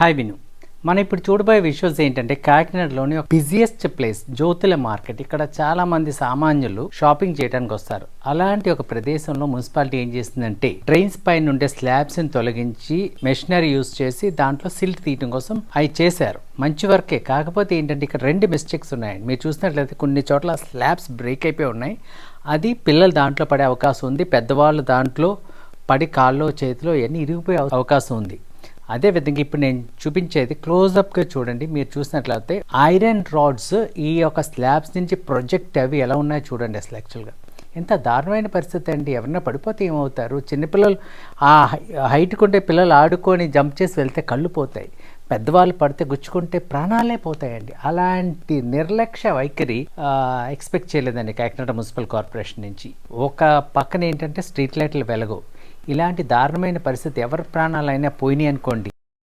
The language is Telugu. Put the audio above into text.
హాయ్ విను. మనం ఇప్పుడు చూడబోయే విషువల్స్ ఏంటంటే కాకినాడలోని ఒక బిజియెస్ట్ ప్లేస్ జ్యోతుల మార్కెట్. ఇక్కడ చాలా మంది సామాన్యులు షాపింగ్ చేయడానికి వస్తారు. అలాంటి ఒక ప్రదేశంలో మున్సిపాలిటీ ఏం చేస్తుందంటే ట్రైన్స్ పైన ఉండే స్లాబ్స్ ని తొలగించి మెషినరీ యూజ్ చేసి దాంట్లో సిల్ట్ తీయడం కోసం అవి చేశారు. మంచి వర్కే. కాకపోతే ఏంటంటే ఇక్కడ రెండు మిస్టేక్స్ ఉన్నాయండి. మీరు చూసినట్లయితే కొన్ని చోట్ల స్లాబ్స్ బ్రేక్ అయిపోయి ఉన్నాయి. అది పిల్లలు దాంట్లో పడే అవకాశం ఉంది. పెద్దవాళ్ళు దాంట్లో పడి కాళ్ళు చేతిలో ఇవన్నీ ఇరిగిపోయే అవకాశం ఉంది. అదేవిధంగా ఇప్పుడు నేను చూపించేది క్లోజ్అప్గా చూడండి. మీరు చూసినట్లయితే ఐరన్ రాడ్స్ ఈ యొక్క స్లాబ్స్ నుంచి ప్రొజెక్ట్ అవి ఎలా ఉన్నాయో చూడండి. అసలు యాక్చువల్గా ఎంత దారుణమైన పరిస్థితి అండి. ఎవరన్నా పడిపోతే ఏమవుతారు? చిన్నపిల్లలు ఆ హైట్కి ఉంటే పిల్లలు ఆడుకొని జంప్ చేసి వెళ్తే కళ్ళు పోతాయి. పెద్దవాళ్ళు పడితే గుచ్చుకుంటే ప్రాణాలే పోతాయండి. అలాంటి నిర్లక్ష్య వైఖరి ఎక్స్పెక్ట్ చేయలేదండి కాకినాడ మున్సిపల్ కార్పొరేషన్ నుంచి. ఒక పక్కన ఏంటంటే స్ట్రీట్ లైట్లు వెలగవు. ఇలాంటి దారుణమైన పరిస్థితి ఎవరి ప్రాణాలైనా పోయినాయి అనుకోండి,